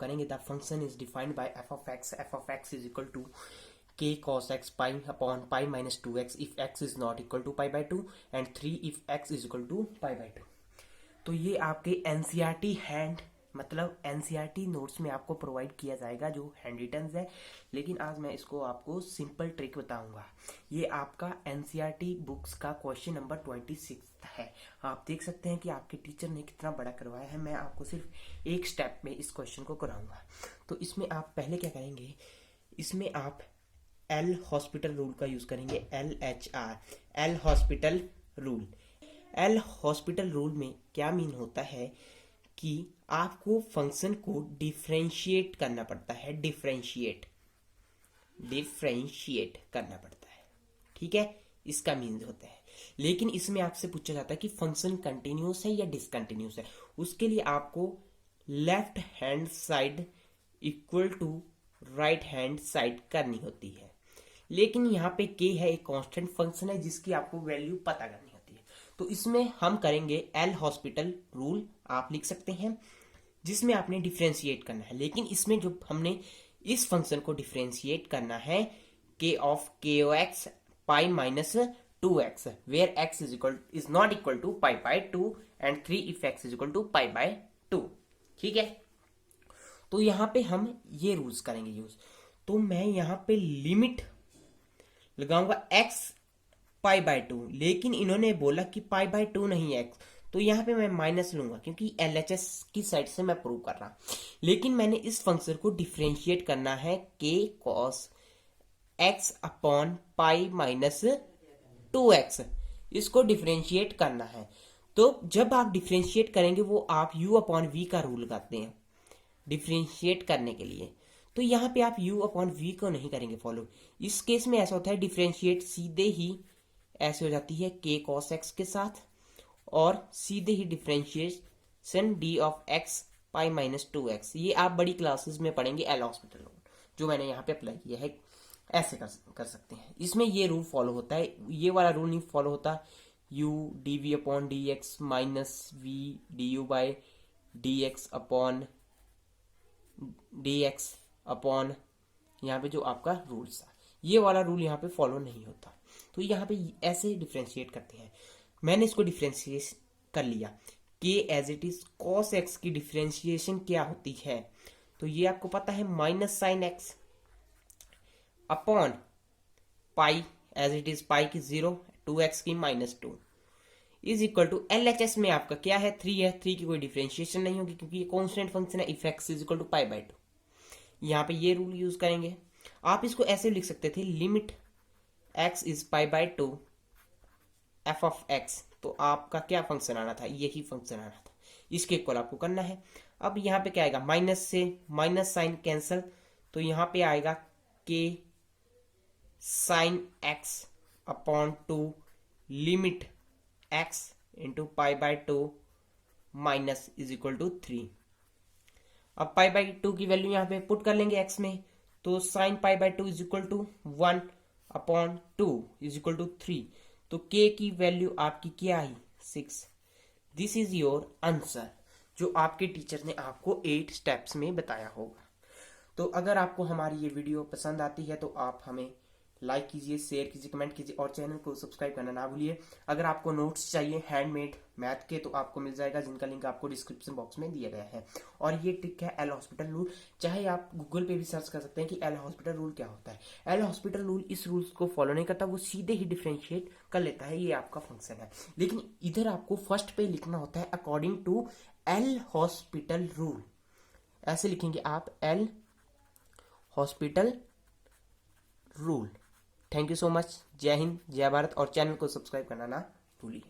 करेंगे the function is defined by f of x is equal to k cos x pi upon pi minus 2x if x is not equal to pi by 2 and 3 if x is equal to pi by 2। तो ये आपके NCERT मतलब NCERT notes में आपको provide किया जाएगा जो hand written है, लेकिन आज मैं इसको आपको सिंपल ट्रिक बताऊंगा। ये आपका एनसीईआरटी बुक्स का क्वेश्चन नंबर 26 है। आप देख सकते हैं कि आपके टीचर ने कितना बड़ा करवाया है। मैं आपको सिर्फ एक स्टेप में इस क्वेश्चन को कराऊंगा। तो इसमें आप पहले क्या करेंगे, इसमें आप एल हॉस्पिटल रूल का यूज करेंगे। LHR L hospital rule. L hospital rule में क्या मीन होता है कि आपको फंक्शन को डिफरेंशिएट करना पड़ता है। डिफरेंशिएट करना पड़ता है, ठीक है, इसका मीन होता है। लेकिन इसमें आपसे पूछा जाता है कि फंक्शन कंटिन्यूअस है या डिसकंटिन्यूअस है। उसके लिए आपको left hand side equal to right hand side करनी होती है। लेकिन यहाँ पे k है, एक कांस्टेंट फंक्शन है जिसकी आपको वैल्यू पता करनी होती है। तो इसमें हम करेंगे एल हॉस्पिटल रूल, आप लिख सकते हैं, जिसमें आपने डिफरेंशिएट करना है। लेकिन इसमें जो हमने इस फंक्शन को डिफरेंशिएट करना है k of KOX pi minus 2x where x is not equal to pi by 2 and 3 if x is equal to pi by 2, ठीक है। तो यहाँ पे हम ये रूल्स करेंगे यूज। तो मैं यहाँ पे लिमिट लगाऊंगा x पाई बाय 2, लेकिन इन्होंने बोला कि पाई बाय 2 नहीं है x, तो यहाँ पे मैं माइनस लूंगा क्योंकि LHS की साइड से मैं प्रूव कर रहा। लेकिन मैंने इस फंक्शन को डिफरेंशिएट करना है k cos x अपॉन पाई माइनस 2x, इसको डिफरेंशिएट करना है। तो जब आप डिफरेंशिएट करेंगे वो आप u अपॉन v का रूल लगाते हैं डिफरेंशिएट करने के लिए। तो यहाँ पे आप u अपॉन v को नहीं करेंगे फॉलो। इस केस में ऐसा होता है डिफरेंशिएट सीधे ही ऐसे हो जाती है k cos x के साथ, और सीधे ही differentiation d of x pi minus 2x। ये आप बड़ी क्लासेस में पढ़ेंगे एल हॉस्पिटल रूल, जो मैंने यहाँ पे अप्लाई किया है। ऐसे कर सकते हैं। इसमें ये रूल फॉलो होता है, ये वाला रूल नहीं फॉलो होता। u dv upon dx minus v du by dx upon dx upon यहाँ पे जो आपका रूल्स था, ये वाला रूल यहाँ पे फॉलो नहीं होता। तो यहाँ पे ऐसे डिफरेंशिएट करते हैं। मैंने इसको डिफरेंशिएट कर लिया। k as it is cos x की डिफरेंशिएशन क्या होती है, तो ये आपको पता है minus sine x upon pi as it is pi की 0 2x की minus 2 is equal to LHS में आपका क्या है 3 है। 3 की कोई डिफरेंशिएशन नहीं होगी क्योंकि ये कांस्टेंट फंक्शन है if x is equal to pi by 2। यहाँ पे ये रूल यूज करेंगे। आप इसको ऐसे लिख सकते थे limit x is pi by 2 f of x। तो आपका क्या फंक्शन आना था, यही फंक्शन आना था। इसके इक्वल आपको करना है। अब यहाँ पे क्या आएगा, माइनस से माइनस साइन कैंसल, तो यहाँ पे आएगा k sine x upon 2 limit x into pi by 2 minus is equal to 3। अब पाई बाय 2 की वैल्यू यहाँ पे पुट कर लेंगे x में, तो sine pi by 2 is equal to 1 upon 2 is equal to 3। तो k की वैल्यू आपकी क्या आई 6। दिस इज योर आंसर, जो आपके टीचर ने आपको 8 स्टेप्स में बताया होगा। तो अगर आपको हमारी ये वीडियो पसंद आती है तो आप हमें लाइक कीजिए, शेयर कीजिए, कमेंट कीजिए और चैनल को सब्सक्राइब करना ना भूलिए। अगर आपको नोट्स चाहिए हैंडमेड मैथ के तो आपको मिल जाएगा, जिनका लिंक आपको डिस्क्रिप्शन बॉक्स में दिया गया है। और ये ट्रिक है एल हॉस्पिटल रूल। चाहे आप गूगल पे भी सर्च कर सकते हैं कि एल हॉस्पिटल रूल क्या होता है। एल हॉस्पिटल रूल इस रूल्स को फॉलो नहीं करता, वो सीधे ही डिफरेंशिएट कर लेता है। ये आपका फंक्शन है। लेकिन इधर आपको फर्स्ट पे लिखना होता है according to L hospital rule. ऐसे लिखेंगे आप L hospital rule. Thank you so much. जय हिंद, जय भारत। और चैनल को सब्सक्राइब करना ना भूलिए।